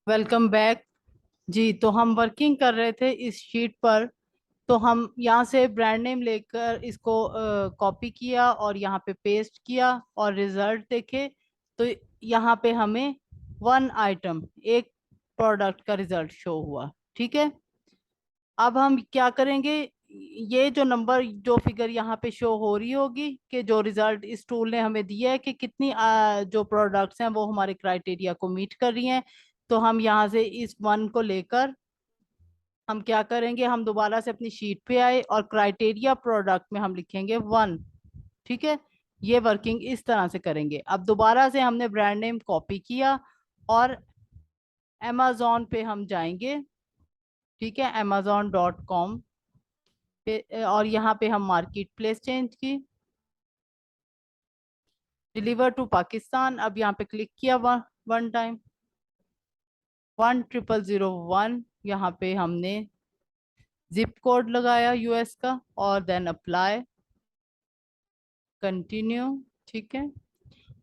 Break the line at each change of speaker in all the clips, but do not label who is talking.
Welcome back जी। तो हम working कर रहे थे इस शीट पर। तो हम यहाँ से ब्रांड नेम लेकर इसको कॉपी किया और यहाँ पे पेस्ट किया और रिजल्ट देखे। तो यहाँ पे हमें वन आइटम, एक प्रोडक्ट का रिजल्ट शो हुआ। ठीक है। अब हम क्या करेंगे, ये जो नंबर जो फिगर यहाँ पे शो हो रही होगी कि जो रिजल्ट इस टूल ने हमें दिया है कि कितनी जो प्रोडक्ट्स हैं वो हमारे क्राइटेरिया को मीट कर रही हैं। तो हम यहाँ से इस वन को लेकर हम क्या करेंगे, हम दोबारा से अपनी शीट पे आए और क्राइटेरिया प्रोडक्ट में हम लिखेंगे वन। ठीक है। ये वर्किंग इस तरह से करेंगे। अब दोबारा से हमने ब्रांड नेम कॉपी किया और amazon पे हम जाएंगे। ठीक है, amazon.com पे और यहाँ पे हम मार्केट प्लेस चेंज की, डिलीवर टू पाकिस्तान। अब यहाँ पे क्लिक किया वन टाइम, 10001। यहाँ पे हमने जिप कोड लगाया यूएस का और देन अप्लाई, कंटिन्यू। ठीक है।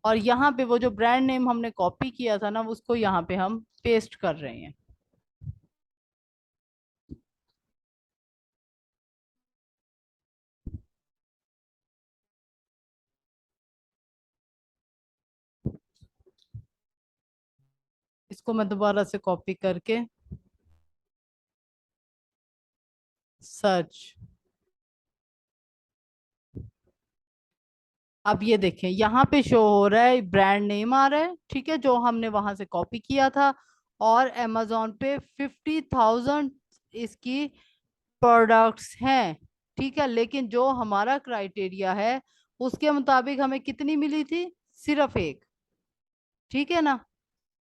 और यहाँ पे वो जो ब्रांड नेम हमने कॉपी किया था ना, उसको यहाँ पे हम पेस्ट कर रहे हैं। इसको मैं दोबारा से कॉपी करके सर्च। अब ये देखें, यहाँ पे शो हो रहा है, ब्रांड नेम आ रहा है। ठीक है, जो हमने वहां से कॉपी किया था। और अमेजोन पे 50,000 इसकी प्रोडक्ट्स हैं। ठीक है, लेकिन जो हमारा क्राइटेरिया है उसके मुताबिक हमें कितनी मिली थी? सिर्फ एक। ठीक है ना।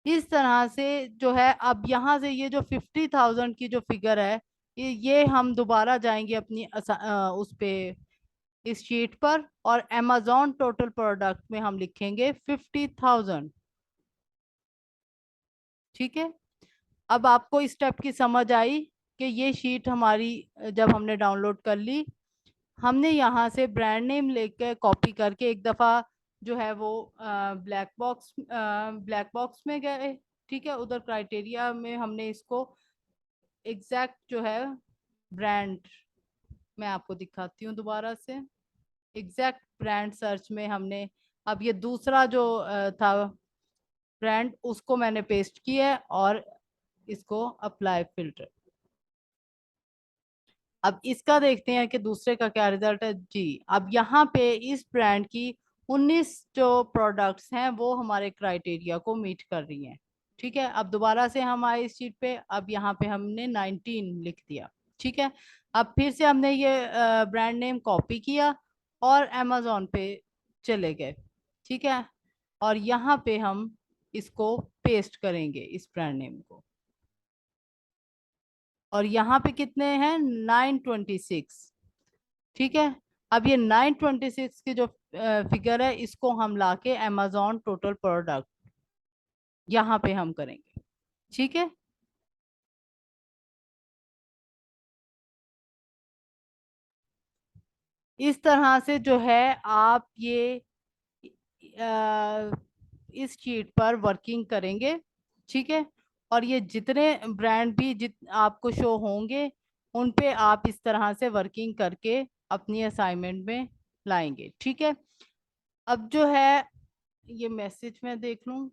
इस तरह से जो है, अब यहाँ से ये जो 50,000 की जो फिगर है, ये हम दोबारा जाएंगे अपनी उस पे, इस शीट पर, और amazon टोटल प्रोडक्ट में हम लिखेंगे 50,000। ठीक है। अब आपको इस स्टेप की समझ आई कि ये शीट हमारी जब हमने डाउनलोड कर ली, हमने यहाँ से ब्रांड नेम लेके कॉपी करके एक दफ़ा जो है वो ब्लैक बॉक्स में गए। ठीक है, उधर क्राइटेरिया में हमने इसको एग्जैक्ट जो है ब्रांड, मैं आपको दिखाती हूँ दोबारा से। एग्जैक्ट ब्रांड सर्च में हमने अब ये दूसरा जो था ब्रांड, उसको मैंने पेस्ट किया है और इसको अप्लाई फिल्टर। अब इसका देखते हैं कि दूसरे का क्या रिजल्ट है जी। अब यहाँ पे इस ब्रांड की 19 जो प्रोडक्ट्स हैं वो हमारे क्राइटेरिया को मीट कर रही हैं। ठीक है। अब दोबारा से हम आए इस शीट पे, अब यहाँ पे हमने 19 लिख दिया। ठीक है। अब फिर से हमने ये ब्रांड नेम कॉपी किया और अमेजोन पे चले गए। ठीक है। और यहाँ पे हम इसको पेस्ट करेंगे, इस ब्रांड नेम को। और यहाँ पे कितने हैं? 926। ठीक है। अब ये 926 की जो फिगर है, इसको हम लाके amazon टोटल प्रोडक्ट यहाँ पे हम करेंगे। ठीक है। इस तरह से जो है आप ये इस शीट पर वर्किंग करेंगे। ठीक है। और ये जितने ब्रांड भी आपको शो होंगे, उन पे आप इस तरह से वर्किंग करके अपनी असाइनमेंट में लाएंगे। ठीक है। अब जो है, ये मैसेज मैं देख लूं।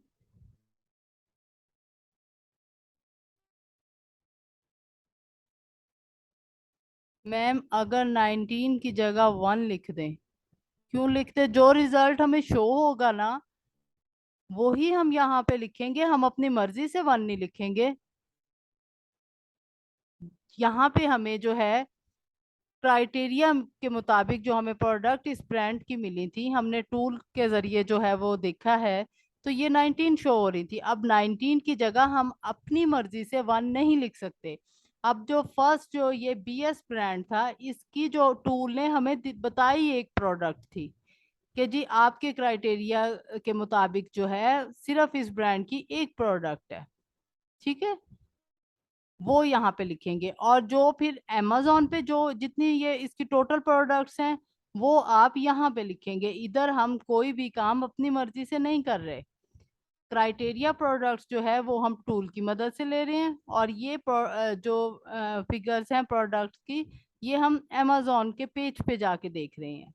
मैम, अगर 19 की जगह वन लिख दें? क्यों लिखते? जो रिजल्ट हमें शो होगा ना, वो ही हम यहाँ पे लिखेंगे। हम अपनी मर्जी से वन नहीं लिखेंगे। यहाँ पे हमें जो है क्राइटेरिया के मुताबिक जो हमें प्रोडक्ट इस ब्रांड की मिली थी, हमने टूल के जरिए जो है वो देखा है, तो ये 19 शो हो रही थी। अब 19 की जगह हम अपनी मर्जी से वन नहीं लिख सकते। अब जो फर्स्ट जो ये बीएस ब्रांड था, इसकी जो टूल ने हमें बताई एक प्रोडक्ट थी कि जी आपके क्राइटेरिया के मुताबिक जो है सिर्फ इस ब्रांड की एक प्रोडक्ट है। ठीक है। वो यहाँ पे लिखेंगे। और जो फिर amazon पे जो जितनी ये इसकी टोटल प्रोडक्ट्स हैं, वो आप यहाँ पे लिखेंगे। इधर हम कोई भी काम अपनी मर्जी से नहीं कर रहे। क्राइटेरिया प्रोडक्ट्स जो है वो हम टूल की मदद से ले रहे हैं, और ये जो फिगर्स हैं प्रोडक्ट्स की, ये हम amazon के पेज पे जाके देख रहे हैं।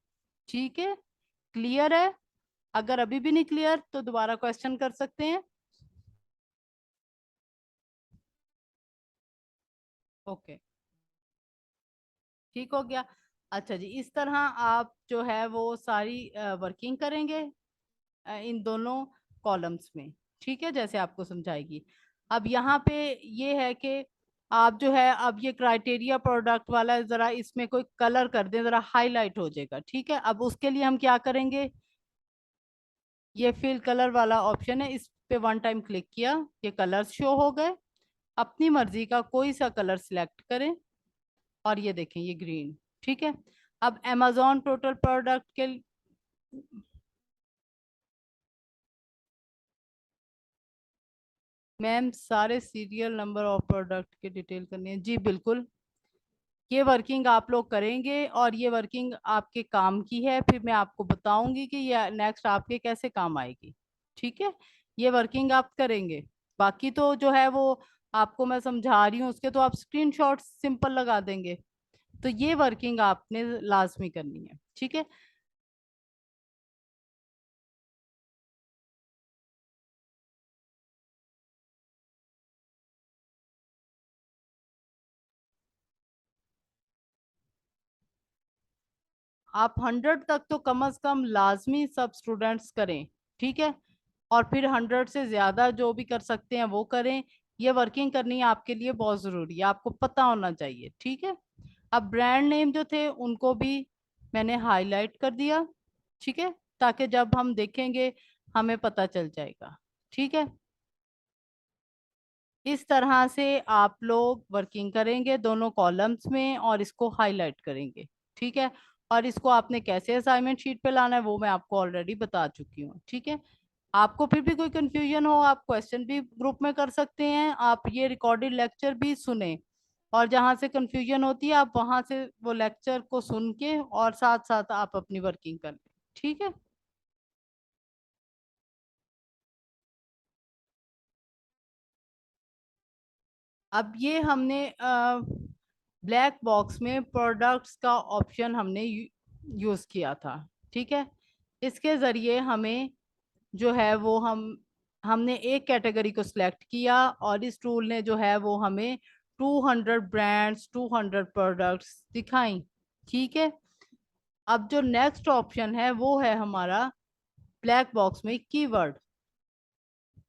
ठीक है, क्लियर है? अगर अभी भी नहीं क्लियर तो दोबारा क्वेश्चन कर सकते हैं। ओके, ठीक हो गया। अच्छा जी, इस तरह आप जो है वो सारी वर्किंग करेंगे इन दोनों कॉलम्स में। ठीक है, जैसे आपको समझाएगी। अब यहाँ पे ये है कि आप जो है, अब ये क्राइटेरिया प्रोडक्ट वाला है, जरा इसमें कोई कलर कर दें, जरा हाईलाइट हो जाएगा। ठीक है, अब उसके लिए हम क्या करेंगे, ये फिल कलर वाला ऑप्शन है, इस पे वन टाइम क्लिक किया, ये कलर्स शो हो गए। अपनी मर्जी का कोई सा कलर सिलेक्ट करें, और ये देखें ये ग्रीन। ठीक है, अब amazon टोटल प्रोडक्ट के, मैम सारे सीरियल नंबर ऑफ प्रोडक्ट की डिटेल करनी है? जी बिल्कुल, ये वर्किंग आप लोग करेंगे, और ये वर्किंग आपके काम की है, फिर मैं आपको बताऊंगी कि ये नेक्स्ट आपके कैसे काम आएगी। ठीक है, ये वर्किंग आप करेंगे। बाकी तो जो है वो आपको मैं समझा रही हूँ, उसके तो आप स्क्रीनशॉट सिंपल लगा देंगे। तो ये वर्किंग आपने लाजमी करनी है। ठीक है, आप 100 तक तो कम से कम लाजमी सब स्टूडेंट्स करें। ठीक है, और फिर 100 से ज्यादा जो भी कर सकते हैं वो करें। ये वर्किंग करनी आपके लिए बहुत जरूरी है, आपको पता होना चाहिए। ठीक है, अब ब्रांड नेम जो थे उनको भी मैंने हाईलाइट कर दिया। ठीक है, ताकि जब हम देखेंगे हमें पता चल जाएगा। ठीक है, इस तरह से आप लोग वर्किंग करेंगे दोनों कॉलम्स में, और इसको हाईलाइट करेंगे। ठीक है, और इसको आपने कैसे असाइनमेंट शीट पे लाना है वो मैं आपको ऑलरेडी बता चुकी हूँ। ठीक है, आपको फिर भी कोई कंफ्यूजन हो, आप क्वेश्चन भी ग्रुप में कर सकते हैं, आप ये रिकॉर्डेड लेक्चर भी सुने, और जहां से कंफ्यूजन होती है आप वहां से वो लेक्चर को सुन के और साथ साथ आप अपनी वर्किंग कर लें। ठीक है, अब ये हमने ब्लैक बॉक्स में प्रोडक्ट्स का ऑप्शन हमने यूज किया था। ठीक है, इसके जरिए हमें जो है वो हमने एक कैटेगरी को सिलेक्ट किया, और इस टूल ने जो है वो हमें 200 ब्रांड्स 200 प्रोडक्ट्स दिखाई। ठीक है, अब जो नेक्स्ट ऑप्शन है वो है हमारा ब्लैक बॉक्स में कीवर्ड।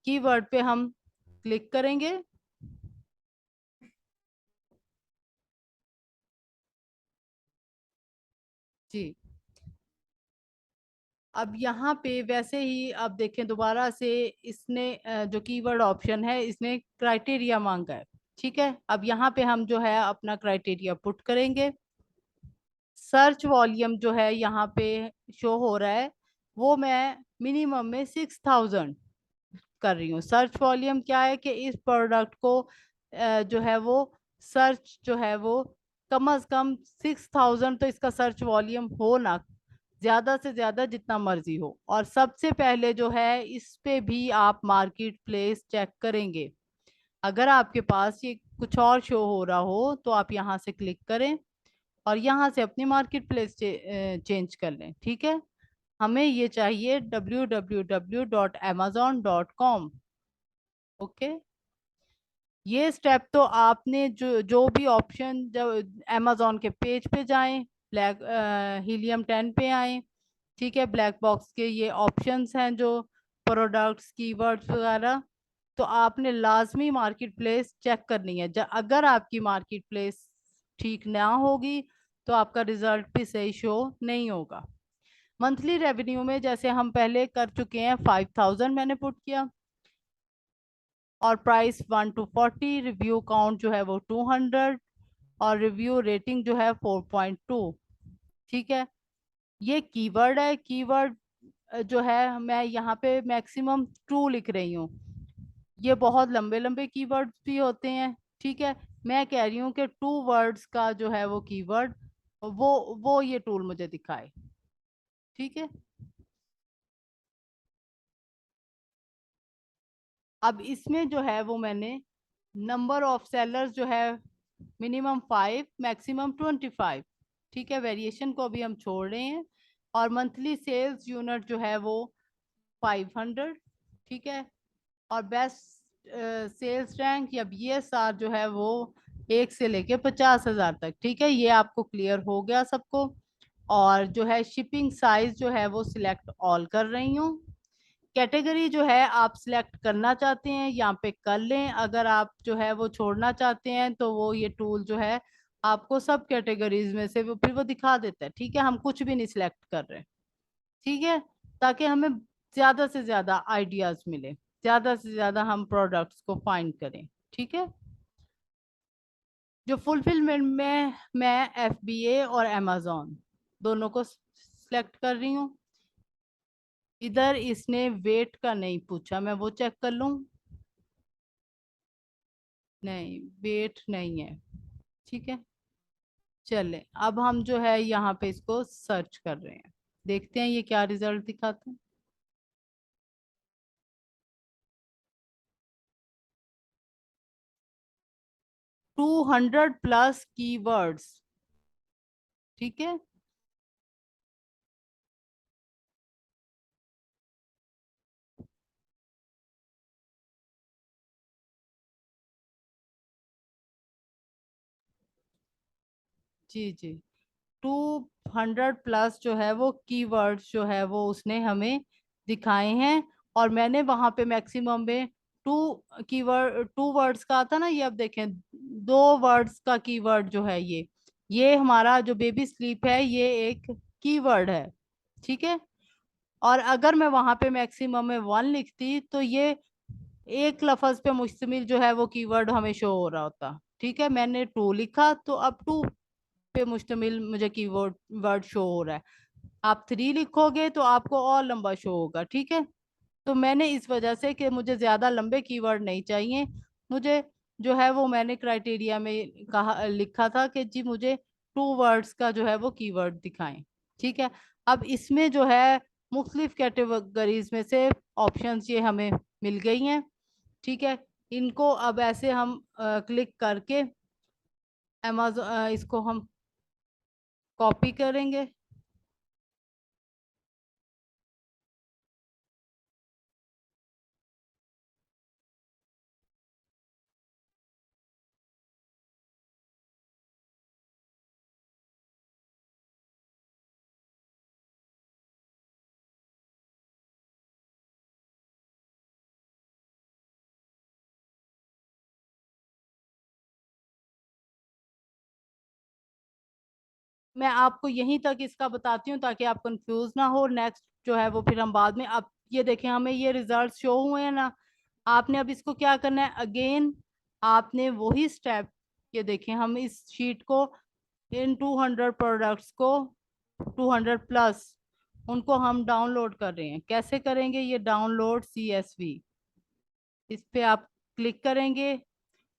कीवर्ड पे हम क्लिक करेंगे। जी, अब यहाँ पे वैसे ही अब देखें दोबारा से, इसने जो कीवर्ड ऑप्शन है इसने क्राइटेरिया मांगा है। ठीक है, अब यहाँ पे हम जो है अपना क्राइटेरिया पुट करेंगे। सर्च वॉल्यूम जो है यहाँ पे शो हो रहा है, वो मैं मिनिमम में 6000 कर रही हूँ। सर्च वॉल्यूम क्या है कि इस प्रोडक्ट को जो है वो सर्च जो है वो कम से कम 6000 तो इसका सर्च वॉल्यूम हो ना, ज्यादा से ज्यादा जितना मर्जी हो। और सबसे पहले जो है इस पे भी आप मार्केट प्लेस चेक करेंगे। अगर आपके पास ये कुछ और शो हो रहा हो तो आप यहाँ से क्लिक करें, और यहाँ से अपनी मार्केट प्लेस चेंज कर लें। ठीक है, हमें ये चाहिए www.amazon.com। ओके, ये स्टेप तो आपने जो जो भी ऑप्शन, जब amazon के पेज पे जाएं, ब्लैक हीलियम 10 पे आए। ठीक है, ब्लैक बॉक्स के ये ऑप्शंस हैं जो प्रोडक्ट्स कीवर्ड्स वगैरह, तो आपने लाजमी मार्केट प्लेस चेक करनी है। अगर आपकी मार्केट प्लेस ठीक ना होगी तो आपका रिजल्ट भी सही शो नहीं होगा। मंथली रेवेन्यू में जैसे हम पहले कर चुके हैं, 5000 मैंने पुट किया, और प्राइस 1 to 40, रिव्यू काउंट जो है वो 200, और रिव्यू रेटिंग जो है 4.2। ठीक है, ये कीवर्ड है। कीवर्ड जो है मैं यहाँ पे मैक्सिमम 2 लिख रही हूँ, ये बहुत लंबे लंबे कीवर्ड्स भी होते हैं। ठीक है, मैं कह रही हूँ कि 2 वर्ड्स का जो है वो कीवर्ड, वो ये टूल मुझे दिखाए। ठीक है, अब इसमें जो है वो मैंने नंबर ऑफ सेलर्स जो है मिनिमम 5 मैक्सिमम 25, ठीक है, वेरिएशन को अभी हम छोड़ रहे हैं। और मंथली सेल्स यूनिट जो है वो 500, ठीक है। और बेस्ट सेल्स रैंक या बीएसआर जो है वो 1 से लेके 50,000 तक, ठीक है। ये आपको क्लियर हो गया सबको। और जो है शिपिंग साइज जो है वो सिलेक्ट ऑल कर रही हूँ। कैटेगरी जो है आप सिलेक्ट करना चाहते हैं यहाँ पे कर लें, अगर आप जो है वो छोड़ना चाहते हैं तो वो ये टूल जो है आपको सब कैटेगरीज में से वो फिर वो दिखा देता है, ठीक है। हम कुछ भी नहीं सिलेक्ट कर रहे, ठीक है, ताकि हमें ज्यादा से ज्यादा आइडियाज मिले, ज्यादा से ज्यादा हम प्रोडक्ट्स को फाइंड करें, ठीक है। जो फुलफिलमेंट में मैं एफबीए और अमेजोन दोनों को सिलेक्ट कर रही हूँ। इधर इसने वेट का नहीं पूछा, मैं वो चेक कर लूं। नहीं, वेट नहीं है, ठीक है। चले, अब हम जो है यहाँ पे इसको सर्च कर रहे हैं, देखते हैं ये क्या रिजल्ट दिखाते हैं। 200+ कीवर्ड्स, ठीक है। जी जी, 200+ जो है वो कीवर्ड्स जो है वो उसने हमें दिखाए हैं। और मैंने वहां पे मैक्सिमम में टू कीवर्ड, 2 वर्ड्स का था ना, ये अब देखें 2 वर्ड्स का कीवर्ड जो है ये हमारा जो बेबी स्लीप है ये एक कीवर्ड है, ठीक है। और अगर मैं वहां पे मैक्सिमम में 1 लिखती तो ये एक लफ्ज पे मुश्तमिल जो है वो कीवर्ड हमें शो हो रहा होता, ठीक है। मैंने 2 लिखा तो अब 2 पे मुश्तमिल मुझे कीवर्ड वर्ड शो हो रहा है। आप 3 लिखोगे तो आपको और लंबा शो होगा, ठीक है। तो मैंने इस वजह से कि मुझे ज्यादा लंबे कीवर्ड नहीं चाहिए, मुझे जो है वो मैंने क्राइटेरिया में कहा लिखा था कि जी मुझे 2 वर्ड्स का जो है वो कीवर्ड दिखाएं, ठीक है। अब इसमें जो है मुख्तलिफ कैटेगरीज में से ऑप्शंस ये हमें मिल गई हैं, ठीक है। इनको अब ऐसे हम क्लिक करके अमेज़न इसको हम कॉपी करेंगे। मैं आपको यहीं तक इसका बताती हूँ ताकि आप कंफ्यूज ना हो। नेक्स्ट जो है वो फिर हम बाद में, अब ये देखें हमें ये रिजल्ट शो हुए हैं ना। आपने अब इसको क्या करना है, अगेन आपने वही स्टेप, ये देखें हम इस शीट को, इन 200 प्रोडक्ट्स को 200+ उनको हम डाउनलोड कर रहे हैं। कैसे करेंगे, ये डाउनलोड CSV, इस पे आप क्लिक करेंगे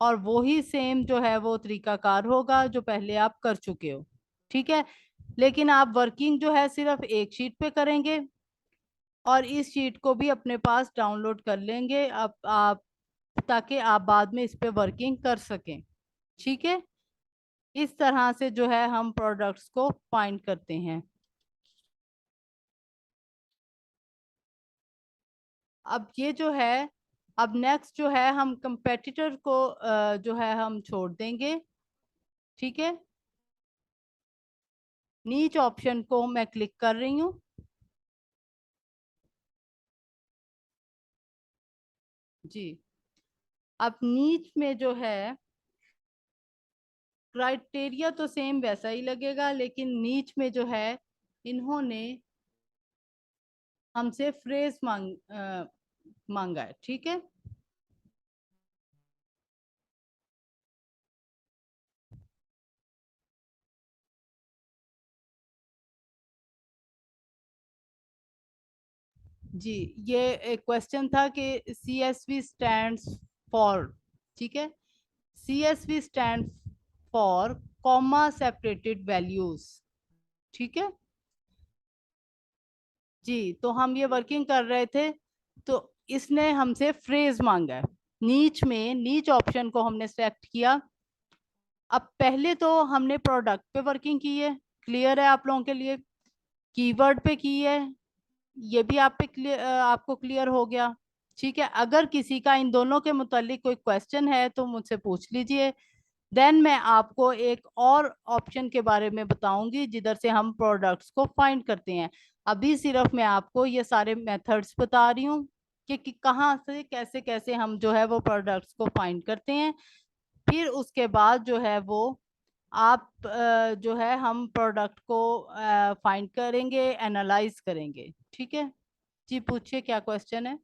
और वही सेम जो है वो तरीकाकार होगा जो पहले आप कर चुके हो, ठीक है। लेकिन आप वर्किंग जो है सिर्फ एक शीट पे करेंगे और इस शीट को भी अपने पास डाउनलोड कर लेंगे आप ताकि आप बाद में इस पे वर्किंग कर सकें, ठीक है। इस तरह से जो है हम प्रोडक्ट्स को फाइंड करते हैं। अब ये जो है, अब नेक्स्ट जो है हम कंपेटिटर को जो है हम छोड़ देंगे, ठीक है। नीच ऑप्शन को मैं क्लिक कर रही हूँ। जी, अब नीच में जो है क्राइटेरिया तो सेम वैसा ही लगेगा, लेकिन नीच में जो है इन्होंने हमसे फ्रेज मांगा है, ठीक है। जी, ये एक क्वेश्चन था कि CSV स्टैंड्स फॉर, ठीक है। CSV stand for comma separated values, ठीक है। जी, तो हम ये वर्किंग कर रहे थे, तो इसने हमसे फ्रेज मांगा है। नीच में नीच ऑप्शन को हमने सेलेक्ट किया। अब पहले तो हमने प्रोडक्ट पे वर्किंग की है, क्लियर है आप लोगों के लिए। कीवर्ड पे की है, ये भी आप पे क्लियर, आपको क्लियर हो गया। ठीक है, अगर किसी का इन दोनों के मुतालिक कोई क्वेश्चन है तो मुझसे पूछ लीजिए। देन मैं आपको एक और ऑप्शन के बारे में बताऊंगी जिधर से हम प्रोडक्ट्स को फाइंड करते हैं। अभी सिर्फ मैं आपको ये सारे मेथड्स बता रही हूँ कि कहाँ से कैसे कैसे हम जो है वो प्रोडक्ट्स को फाइंड करते हैं। फिर उसके बाद जो है वो आप जो है हम प्रोडक्ट को फाइंड करेंगे, एनालाइज करेंगे। ठीक है जी, पूछिए क्या क्वेश्चन है।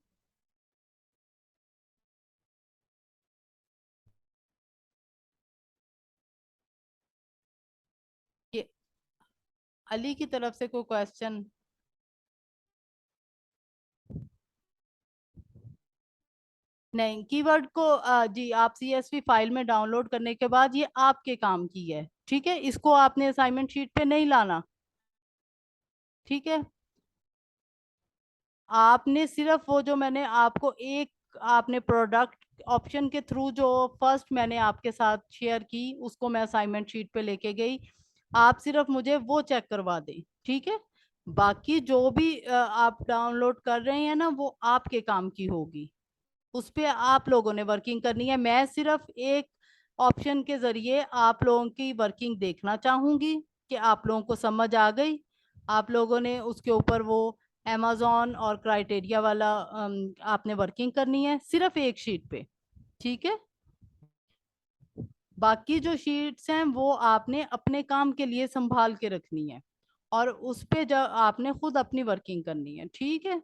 ये अली की तरफ से कोई क्वेश्चन? नहीं, कीवर्ड को जी आप सीएसवी फाइल में डाउनलोड करने के बाद ये आपके काम की है। ठीक है, इसको आपने असाइनमेंट शीट पे नहीं लाना। ठीक है, आपने सिर्फ वो जो मैंने आपको एक आपने प्रोडक्ट ऑप्शन के थ्रू जो फर्स्ट मैंने आपके साथ शेयर की उसको मैं असाइनमेंट शीट पे लेके गई। आप सिर्फ मुझे वो चेक करवा दें। ठीक है, बाकी जो भी आप डाउनलोड कर रहे हैं ना वो आपके काम की होगी, उस पे आप लोगों ने वर्किंग करनी है। मैं सिर्फ एक ऑप्शन के जरिए आप लोगों की वर्किंग देखना चाहूंगी कि आप लोगों को समझ आ गई। आप लोगों ने उसके ऊपर वो amazon और क्राइटेरिया वाला आपने वर्किंग करनी है सिर्फ एक शीट पे। ठीक है, बाकी जो शीट्स हैं वो आपने अपने काम के लिए संभाल के रखनी है और उस पे जब आपने खुद अपनी वर्किंग करनी है। ठीक है,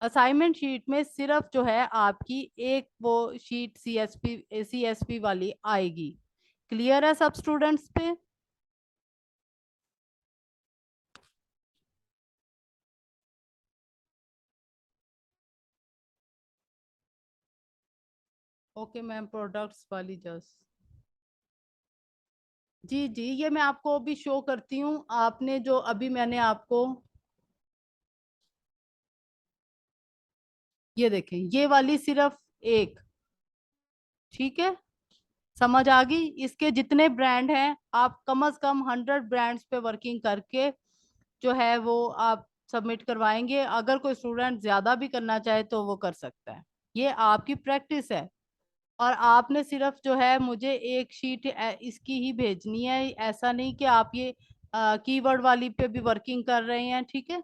असाइनमेंट शीट में सिर्फ जो है आपकी एक वो शीट सीएसपी वाली आएगी। क्लियर है सब स्टूडेंट्स पे? ओके मैम, प्रोडक्ट्स वाली जस्ट। जी जी, ये मैं आपको अभी शो करती हूँ। आपने जो अभी मैंने आपको ये देखें, ये वाली सिर्फ एक। ठीक है, समझ आ गई? इसके जितने ब्रांड हैं आप कम से कम 100 ब्रांड्स पे वर्किंग करके जो है वो आप सबमिट करवाएंगे। अगर कोई स्टूडेंट ज्यादा भी करना चाहे तो वो कर सकता है, ये आपकी प्रैक्टिस है। और आपने सिर्फ जो है मुझे एक शीट इसकी ही भेजनी है, ऐसा नहीं कि आप ये कीवर्ड वाली पे भी वर्किंग कर रहे हैं। ठीक है,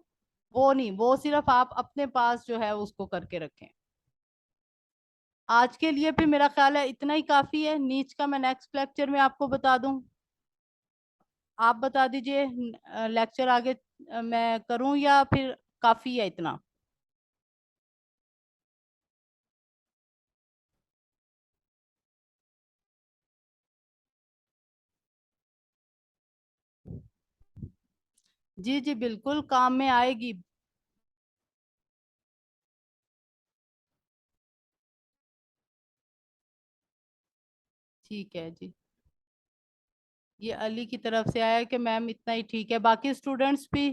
वो नहीं, वो सिर्फ आप अपने पास जो है उसको करके रखें। आज के लिए फिर मेरा ख्याल है इतना ही काफी है। नीच का मैं नेक्स्ट लेक्चर में आपको बता दूं। आप बता दीजिए लेक्चर आगे मैं करूं या फिर काफी है इतना? जी जी बिल्कुल काम में आएगी। ठीक है जी, ये अली की तरफ से आया कि मैम इतना ही ठीक है। बाकी स्टूडेंट्स भी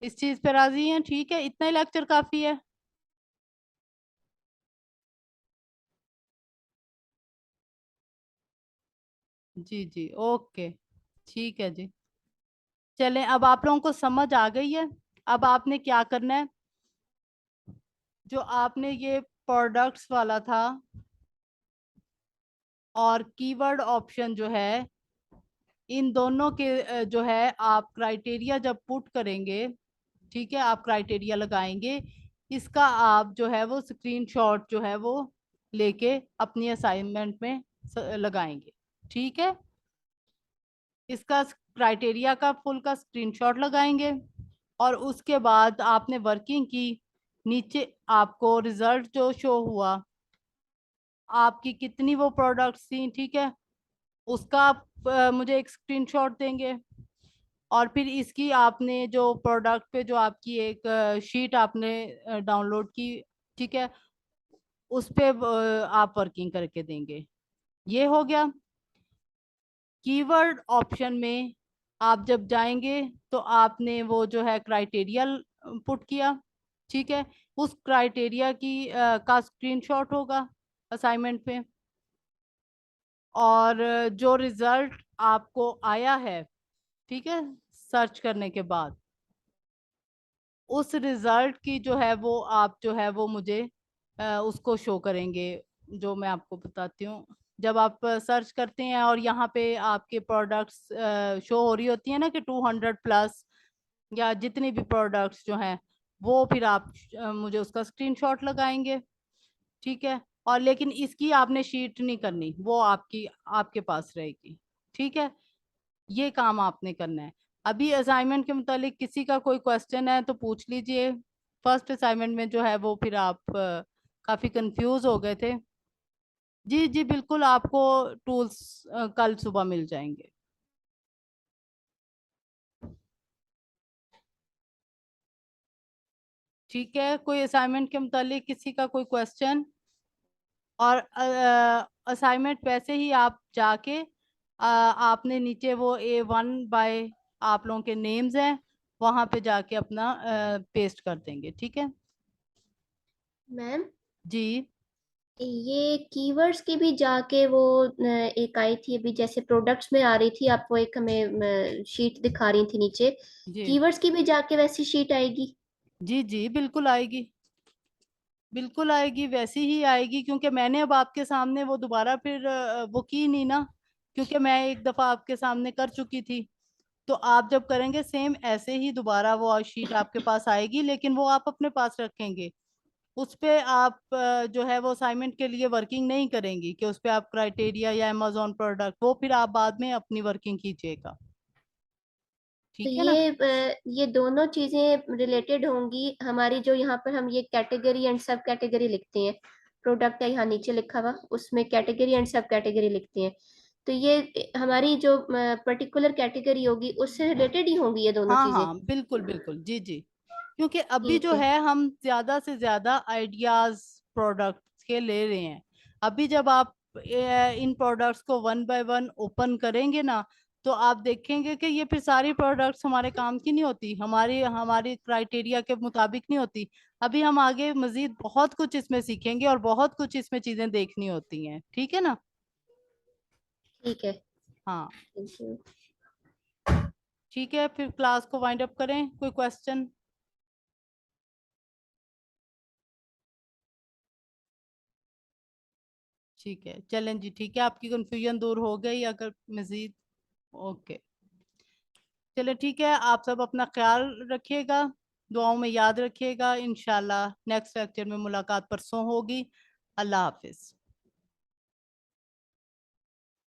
इस चीज पे राजी हैं? ठीक है, इतना ही लेक्चर काफी है। जी जी ओके, ठीक है जी। चलें, अब आप लोगों को समझ आ गई है। अब आपने क्या करना है, जो आपने ये प्रोडक्ट्स वाला था और कीवर्ड ऑप्शन जो है, इन दोनों के जो है आप क्राइटेरिया जब पुट करेंगे, ठीक है, आप क्राइटेरिया लगाएंगे, इसका आप जो है वो स्क्रीनशॉट जो है वो लेके अपनी असाइनमेंट में लगाएंगे। ठीक है, इसका क्राइटेरिया का फुल का स्क्रीनशॉट लगाएंगे और उसके बाद आपने वर्किंग की। नीचे आपको रिजल्ट जो शो हुआ, आपकी कितनी वो प्रोडक्ट्स थी, ठीक है, उसका आप मुझे एक स्क्रीनशॉट देंगे। और फिर इसकी आपने जो प्रोडक्ट पे जो आपकी एक शीट आपने डाउनलोड की, ठीक है, उस पे आप वर्किंग करके देंगे। ये हो गया। कीवर्ड ऑप्शन में आप जब जाएंगे तो आपने वो जो है क्राइटेरिया पुट किया, ठीक है, उस क्राइटेरिया की का स्क्रीनशॉट होगा असाइनमेंट पे, और जो रिजल्ट आपको आया है, ठीक है, सर्च करने के बाद उस रिजल्ट की जो है वो आप जो है वो मुझे उसको शो करेंगे। जो मैं आपको बताती हूँ, जब आप सर्च करते हैं और यहाँ पे आपके प्रोडक्ट्स शो हो रही होती है ना कि 200 प्लस या जितनी भी प्रोडक्ट्स जो हैं, वो फिर आप मुझे उसका स्क्रीनशॉट लगाएंगे। ठीक है, और लेकिन इसकी आपने शीट नहीं करनी, वो आपकी आपके पास रहेगी। ठीक है, ये काम आपने करना है। अभी असाइनमेंट के मुतालिक किसी का कोई क्वेश्चन है तो पूछ लीजिए। फर्स्ट असाइनमेंट में जो है वो फिर आप काफी कंफ्यूज हो गए थे। जी जी बिल्कुल, आपको टूल्स कल सुबह मिल जाएंगे। ठीक है, कोई असाइनमेंट के मुतालिक किसी का कोई क्वेश्चन? और असाइनमेंट वैसे ही आप जाके आपने नीचे वो A1 बाय आप लोगों के नेम्स हैं, वहां पे जाके अपना पेस्ट कर देंगे। ठीक है
मैम,
जी।
ये कीवर्ड्स की भी जाके वो एक आई थी अभी, जैसे प्रोडक्ट्स में आ रही थी, आपको एक हमें शीट दिखा रही थी नीचे,
जी
कीवर्ड्स की भी जाके वैसी शीट आएगी?
जी जी बिल्कुल आएगी, बिल्कुल आएगी, वैसी ही आएगी, क्योंकि मैंने अब आपके सामने वो दोबारा फिर वो की नहीं ना, क्योंकि मैं एक दफा आपके सामने कर चुकी थी। तो आप जब करेंगे सेम ऐसे ही दोबारा वो शीट आपके पास आएगी, लेकिन वो आप अपने पास रखेंगे। उस पे आप जो है वो असाइनमेंट के लिए वर्किंग नहीं करेंगी कि उस पे आप क्राइटेरिया या अमेजोन प्रोडक्ट, वो फिर आप बाद में अपनी वर्किंग कीजिएगा।
तो
ठीक है ना?
ये दोनों चीजें रिलेटेड होंगी हमारी, जो यहाँ पर हम ये कैटेगरी एंड सब कैटेगरी लिखते हैं, प्रोडक्ट है यहाँ नीचे लिखा हुआ, उसमें कैटेगरी एंड सब कैटेगरी लिखते हैं, तो ये हमारी जो पर्टिकुलर कैटेगरी होगी उससे रिलेटेड ही होंगी ये दोनों
हाँ
चीजें?
हाँ बिल्कुल बिल्कुल, जी जी। क्योंकि अभी
ठीक
जो
है।
है हम ज्यादा से ज्यादा आइडियाज प्रोडक्ट्स के ले रहे हैं। अभी जब आप इन प्रोडक्ट्स को वन बाय वन ओपन करेंगे ना, तो आप देखेंगे कि ये फिर सारी प्रोडक्ट्स हमारे काम की नहीं होती, हमारी हमारी क्राइटेरिया के मुताबिक नहीं होती। अभी हम आगे मजीद बहुत कुछ इसमें सीखेंगे और बहुत कुछ इसमें चीजें देखनी होती हैं। ठीक है ना?
ठीक है।
हाँ
थैंक यू।
ठीक है, फिर क्लास को वाइंड अप करें। कोई क्वेश्चन? ठीक है, चलें जी, ठीक है, आपकी कंफ्यूजन दूर हो गई अगर मजीद। ओके, चले ठीक है, आप सब अपना ख्याल रखिएगा, दुआओं में याद रखिएगा। इंशाल्लाह नेक्स्ट लेक्चर में मुलाकात परसों होगी। अल्लाह हाफिज।